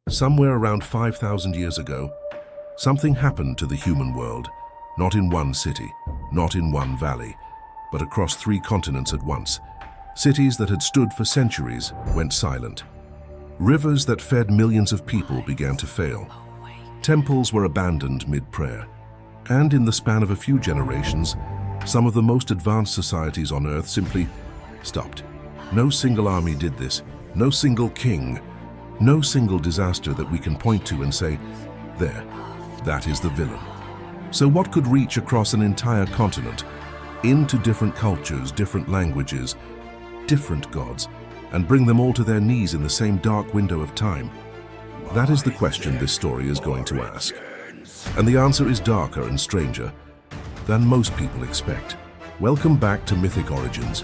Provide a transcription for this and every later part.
Somewhere around 5,000 years ago, something happened to the human world, not in one city, not in one valley, but across 3 continents at once. Cities that had stood for centuries went silent. Rivers that fed millions of people began to fail. Temples were abandoned mid-prayer. And in the span of a few generations, some of the most advanced societies on Earth simply stopped. No single army did this, no single king, no single disaster that we can point to and say, there, that is the villain. So what could reach across an entire continent, into different cultures, different languages, different gods, and bring them all to their knees in the same dark window of time? That is the question this story is going to ask. And the answer is darker and stranger than most people expect. Welcome back to Mythic Origins.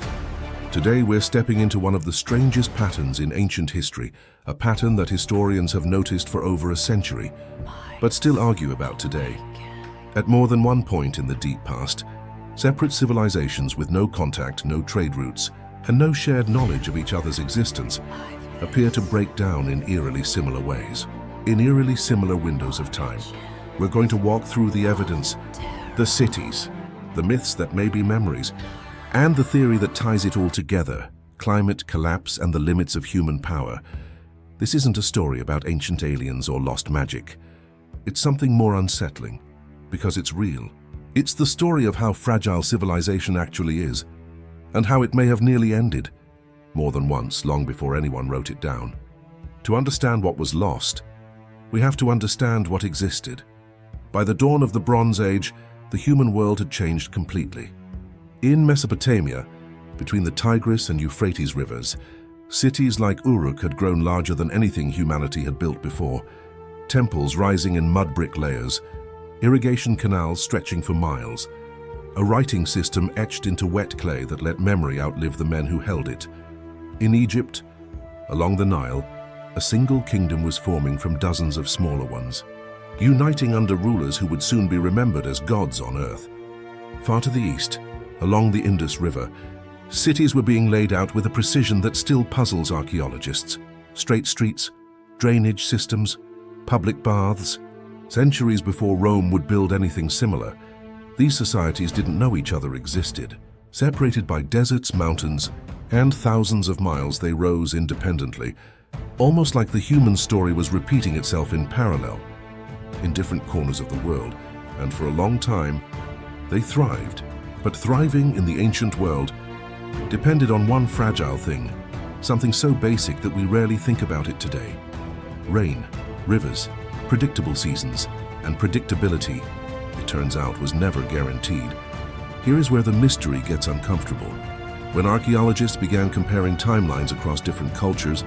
Today we're stepping into one of the strangest patterns in ancient history, a pattern that historians have noticed for over a century, but still argue about today. At more than one point in the deep past, separate civilizations with no contact, no trade routes, and no shared knowledge of each other's existence appear to break down in eerily similar ways, in eerily similar windows of time. We're going to walk through the evidence, the cities, the myths that may be memories, and the theory that ties it all together, climate collapse and the limits of human power. This isn't a story about ancient aliens or lost magic. It's something more unsettling, because it's real. It's the story of how fragile civilization actually is, and how it may have nearly ended, more than once, long before anyone wrote it down. To understand what was lost, we have to understand what existed. By the dawn of the Bronze Age, the human world had changed completely. In Mesopotamia, between the Tigris and Euphrates rivers, cities like Uruk had grown larger than anything humanity had built before, temples rising in mud brick layers, irrigation canals stretching for miles, a writing system etched into wet clay that let memory outlive the men who held it. In Egypt, along the Nile, a single kingdom was forming from dozens of smaller ones, uniting under rulers who would soon be remembered as gods on earth. Far to the east, along the Indus River, cities were being laid out with a precision that still puzzles archaeologists. Straight streets, drainage systems, public baths. Centuries before Rome would build anything similar, these societies didn't know each other existed. Separated by deserts, mountains, and thousands of miles, they rose independently, almost like the human story was repeating itself in parallel, in different corners of the world, and for a long time, they thrived. But thriving in the ancient world depended on one fragile thing, something so basic that we rarely think about it today. Rain, rivers, predictable seasons, and predictability, it turns out, was never guaranteed. Here is where the mystery gets uncomfortable. When archaeologists began comparing timelines across different cultures,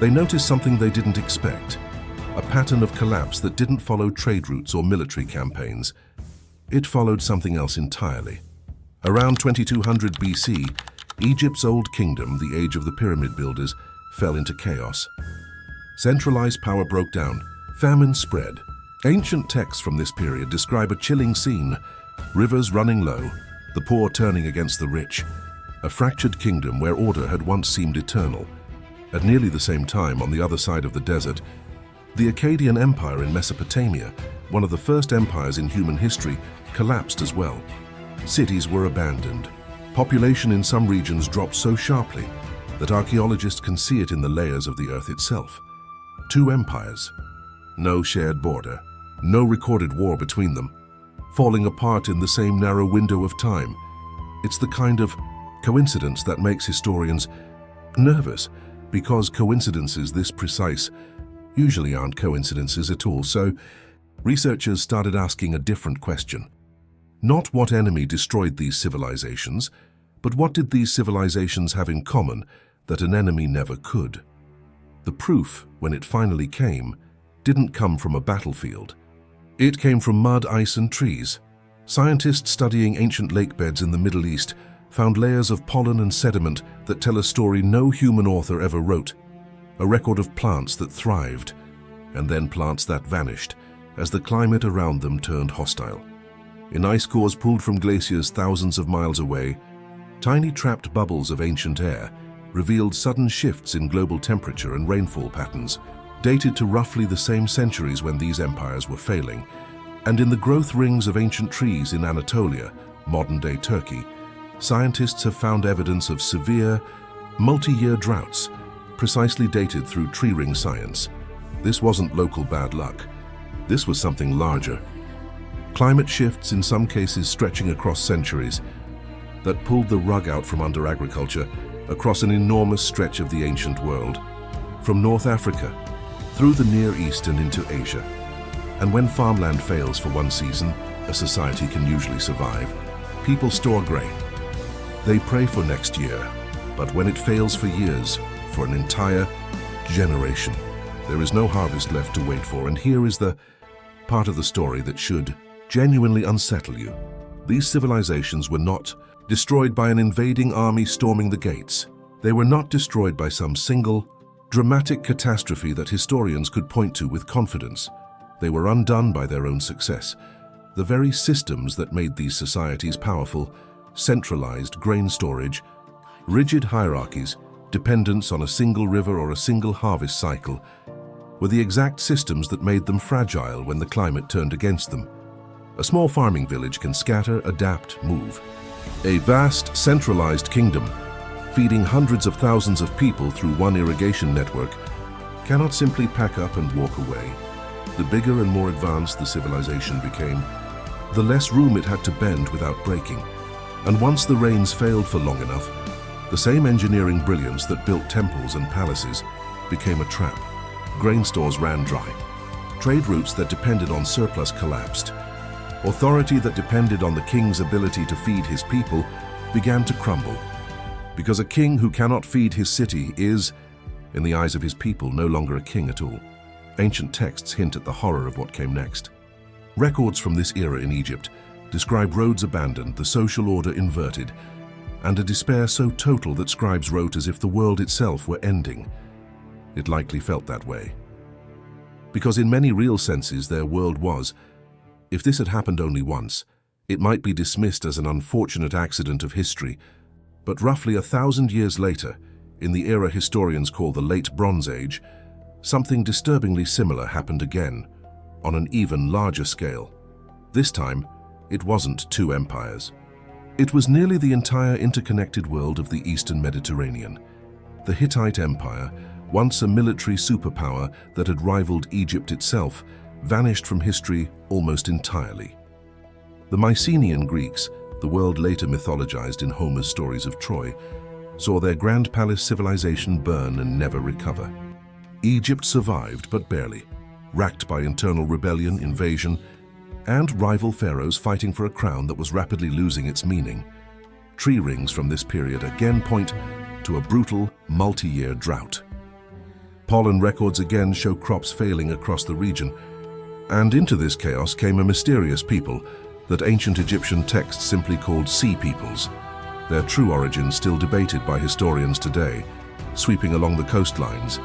they noticed something they didn't expect, a pattern of collapse that didn't follow trade routes or military campaigns. It followed something else entirely. Around 2200 BC, Egypt's old kingdom, the age of the pyramid builders, fell into chaos. Centralized power broke down, famine spread. Ancient texts from this period describe a chilling scene, rivers running low, the poor turning against the rich, a fractured kingdom where order had once seemed eternal. At nearly the same time, on the other side of the desert, the Akkadian Empire in Mesopotamia, one of the first empires in human history, collapsed as well. Cities were abandoned. Population in some regions dropped so sharply that archaeologists can see it in the layers of the earth itself. 2 empires, no shared border, no recorded war between them, falling apart in the same narrow window of time. It's the kind of coincidence that makes historians nervous, because coincidences this precise usually aren't coincidences at all. So researchers started asking a different question. Not what enemy destroyed these civilizations, but what did these civilizations have in common that an enemy never could? The proof, when it finally came, didn't come from a battlefield. It came from mud, ice, and trees. Scientists studying ancient lake beds in the Middle East found layers of pollen and sediment that tell a story no human author ever wrote, a record of plants that thrived, and then plants that vanished as the climate around them turned hostile. In ice cores pulled from glaciers thousands of miles away, tiny trapped bubbles of ancient air revealed sudden shifts in global temperature and rainfall patterns. dated to roughly the same centuries when these empires were failing, and in the growth rings of ancient trees in Anatolia, modern-day Turkey, scientists have found evidence of severe, multi-year droughts, precisely dated through tree ring science. This wasn't local bad luck. This was something larger. Climate shifts, in some cases stretching across centuries, that pulled the rug out from under agriculture across an enormous stretch of the ancient world, from North Africa, through the Near East and into Asia. And when farmland fails for one season, a society can usually survive. People store grain. They pray for next year, but when it fails for years, for an entire generation, there is no harvest left to wait for. And here is the part of the story that should genuinely unsettle you. These civilizations were not destroyed by an invading army storming the gates. They were not destroyed by some single, dramatic catastrophe that historians could point to with confidence. They were undone by their own success. The very systems that made these societies powerful, centralized grain storage, rigid hierarchies, dependence on a single river or a single harvest cycle, were the exact systems that made them fragile when the climate turned against them. A small farming village can scatter, adapt, move. A vast, centralized kingdom, feeding hundreds of thousands of people through one irrigation network, cannot simply pack up and walk away. The bigger and more advanced the civilization became, the less room it had to bend without breaking. And once the rains failed for long enough, the same engineering brilliance that built temples and palaces became a trap. Grain stores ran dry. Trade routes that depended on surplus collapsed. Authority that depended on the king's ability to feed his people began to crumble. Because a king who cannot feed his city is, in the eyes of his people, no longer a king at all. Ancient texts hint at the horror of what came next. Records from this era in Egypt describe roads abandoned, the social order inverted, and a despair so total that scribes wrote as if the world itself were ending. It likely felt that way. Because in many real senses their world was. If this had happened only once, it might be dismissed as an unfortunate accident of history. But roughly 1,000 years later, in the era historians call the Late Bronze Age, something disturbingly similar happened again, on an even larger scale. This time, it wasn't two empires. It was nearly the entire interconnected world of the Eastern Mediterranean. The Hittite Empire, once a military superpower that had rivaled Egypt itself, vanished from history almost entirely. The Mycenaean Greeks, the world later mythologized in Homer's stories of Troy, saw their grand palace civilization burn and never recover. Egypt survived, but barely, racked by internal rebellion, invasion, and rival pharaohs fighting for a crown that was rapidly losing its meaning. Tree rings from this period again point to a brutal, multi-year drought. Pollen records again show crops failing across the region, and into this chaos came a mysterious people that ancient Egyptian texts simply called Sea Peoples, their true origins still debated by historians today, sweeping along the coastlines,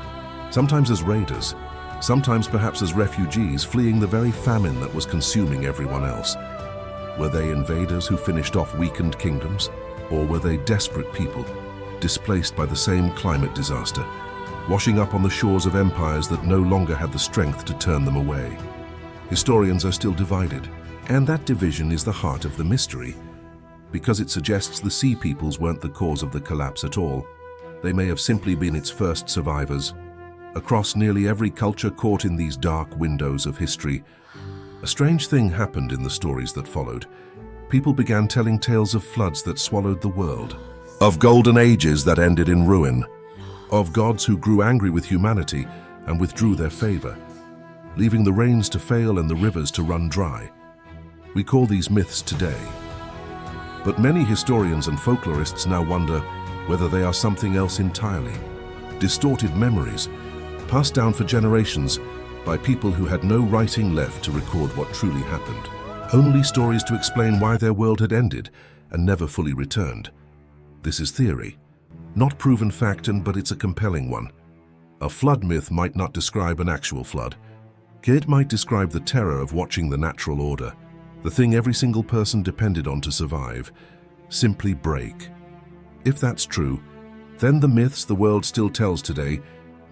sometimes as raiders, sometimes perhaps as refugees fleeing the very famine that was consuming everyone else. Were they invaders who finished off weakened kingdoms, or were they desperate people, displaced by the same climate disaster, washing up on the shores of empires that no longer had the strength to turn them away? Historians are still divided, and that division is the heart of the mystery, because it suggests the Sea Peoples weren't the cause of the collapse at all. They may have simply been its first survivors. Across nearly every culture caught in these dark windows of history, a strange thing happened in the stories that followed. People began telling tales of floods that swallowed the world, of golden ages that ended in ruin, of gods who grew angry with humanity and withdrew their favor, leaving the rains to fail and the rivers to run dry. We call these myths today. But many historians and folklorists now wonder whether they are something else entirely. Distorted memories, passed down for generations by people who had no writing left to record what truly happened. Only stories to explain why their world had ended and never fully returned. This is theory, not proven fact, but it's a compelling one. A flood myth might not describe an actual flood. It might describe the terror of watching the natural order, the thing every single person depended on to survive, simply break. If that's true, then the myths the world still tells today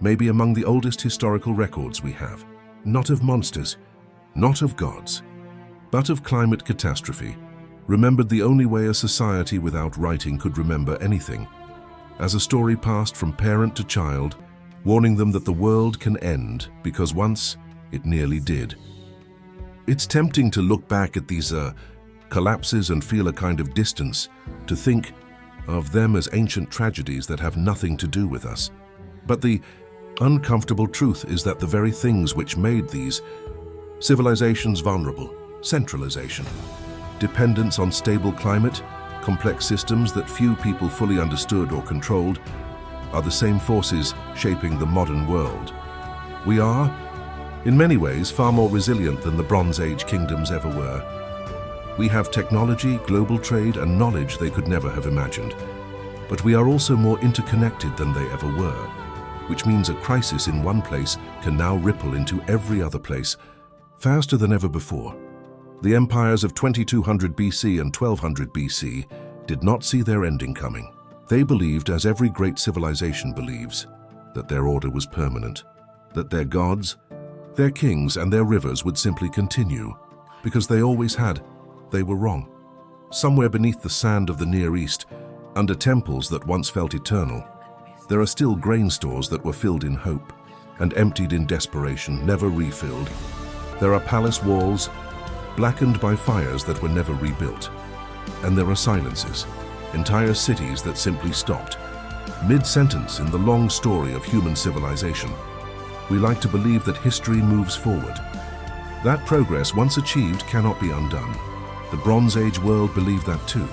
may be among the oldest historical records we have. Not of monsters, not of gods, but of climate catastrophe, remembered the only way a society without writing could remember anything, as a story passed from parent to child, warning them that the world can end because once it nearly did. It's tempting to look back at these collapses and feel a kind of distance, to think of them as ancient tragedies that have nothing to do with us. But the uncomfortable truth is that the very things which made these civilizations vulnerable, centralization, dependence on stable climate, complex systems that few people fully understood or controlled, are the same forces shaping the modern world. We are, in many ways, far more resilient than the Bronze Age kingdoms ever were. We have technology, global trade, and knowledge they could never have imagined. But we are also more interconnected than they ever were, which means a crisis in one place can now ripple into every other place, faster than ever before. The empires of 2200 BC and 1200 BC did not see their ending coming. They believed, as every great civilization believes, that their order was permanent, that their gods, their kings, and their rivers would simply continue, because they always had. They were wrong. Somewhere beneath the sand of the Near East, under temples that once felt eternal, there are still grain stores that were filled in hope and emptied in desperation, never refilled. There are palace walls blackened by fires that were never rebuilt. And there are silences, entire cities that simply stopped, mid-sentence in the long story of human civilization. We like to believe that history moves forward. That progress, once achieved, cannot be undone. The Bronze Age world believed that too,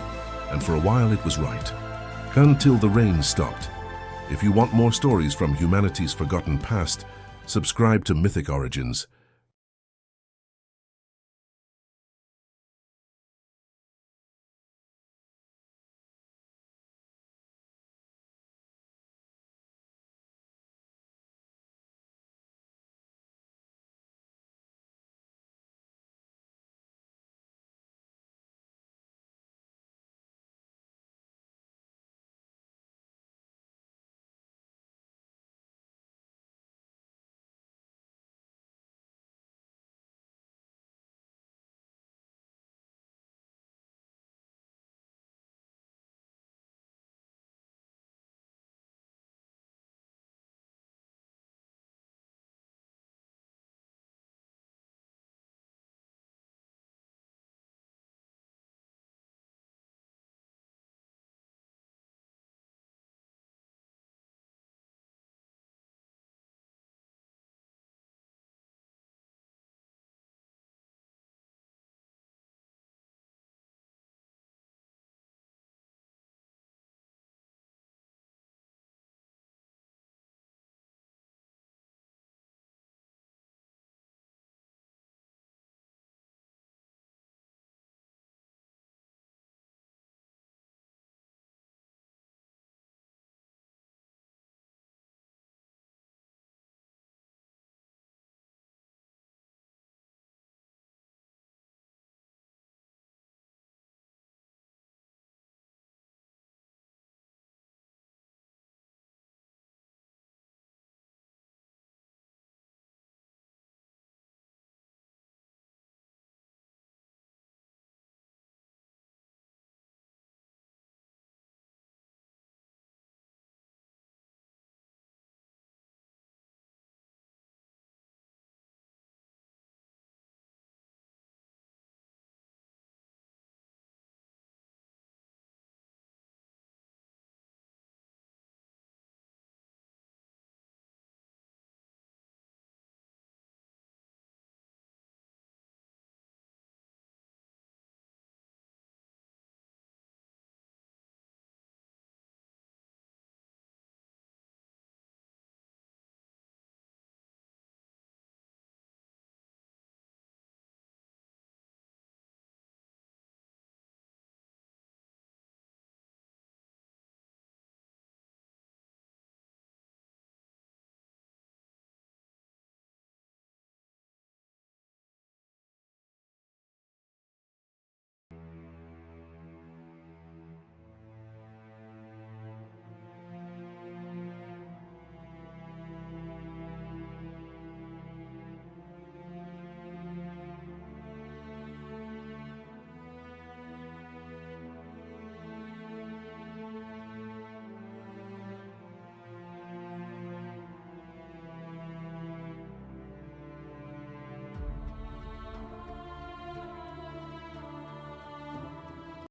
and for a while it was right. Until the rain stopped. If you want more stories from humanity's forgotten past, subscribe to Mythic Origins.